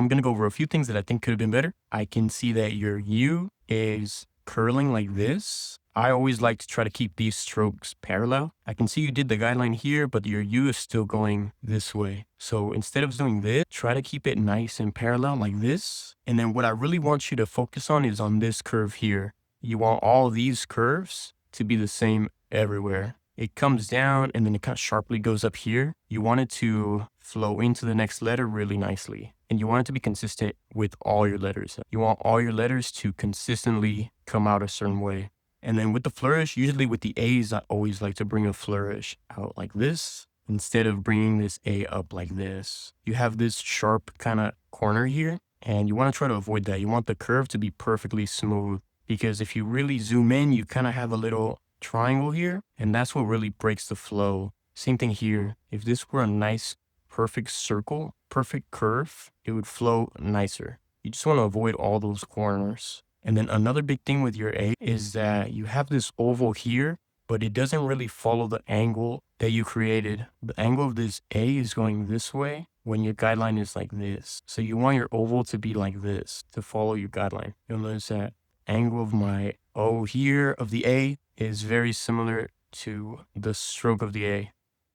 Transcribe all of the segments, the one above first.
I'm going to go over a few things that I think could have been better. I can see that your U is curling like this. I always like to try to keep these strokes parallel. I can see you did the guideline here, but your U is still going this way. So instead of doing this, try to keep it nice and parallel like this. And then what I really want you to focus on is on this curve here. You want all these curves to be the same everywhere. It comes down and then it kind of sharply goes up here. You want it to flow into the next letter really nicely. And you want it to be consistent with all your letters. You want all your letters to consistently come out a certain way. And then with the flourish, usually with the A's, I always like to bring a flourish out like this instead of bringing this A up like this. You have this sharp kind of corner here, and you want to try to avoid that. You want the curve to be perfectly smooth, because if you really zoom in, you kind of have a little triangle here, and that's what really breaks the flow. Same thing here. If this were a nice, perfect circle, perfect curve, it would flow nicer. You just want to avoid all those corners. And then another big thing with your A is that you have this oval here, but it doesn't really follow the angle that you created. The angle of this A is going this way when your guideline is like this. So you want your oval to be like this to follow your guideline. You'll notice that angle of my O here of the A is very similar to the stroke of the A.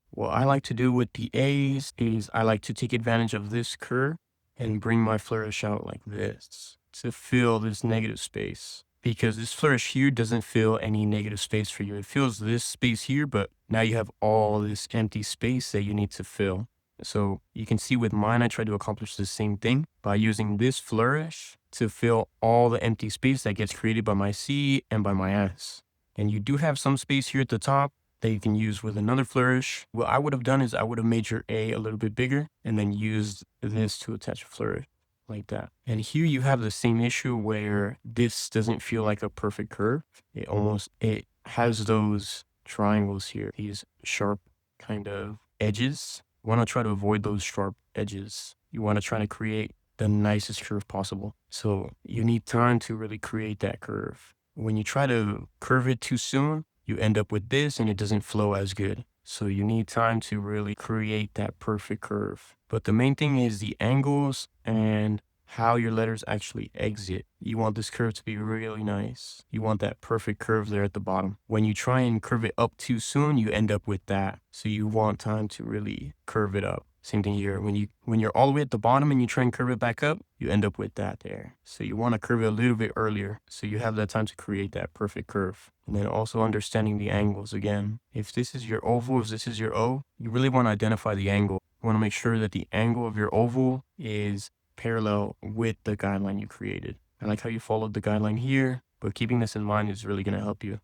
What I like to do with the A's is I like to take advantage of this curve and bring my flourish out like this to fill this negative space, because this flourish here doesn't fill any negative space for you. It fills this space here, but now you have all this empty space that you need to fill. So you can see with mine, I try to accomplish the same thing by using this flourish to fill all the empty space that gets created by my C and by my S. And you do have some space here at the top that you can use with another flourish. What I would have done is I would have made your A a little bit bigger and then used this to attach a flourish like that. And here you have the same issue where this doesn't feel like a perfect curve. It has those triangles here, these sharp kind of edges. You want to try to avoid those sharp edges. You want to try to create the nicest curve possible. So you need time to really create that curve. When you try to curve it too soon, you end up with this and it doesn't flow as good. So you need time to really create that perfect curve. But the main thing is the angles and how your letters actually exit. You want this curve to be really nice. You want that perfect curve there at the bottom. When you try and curve it up too soon, you end up with that. So you want time to really curve it up. Same thing here. When you're all the way at the bottom and you try and curve it back up, you end up with that there. So you want to curve it a little bit earlier, so you have that time to create that perfect curve. And then also understanding the angles again. If this is your oval, if this is your O, you really want to identify the angle. You want to make sure that the angle of your oval is parallel with the guideline you created. I like how you followed the guideline here, but keeping this in mind is really going to help you.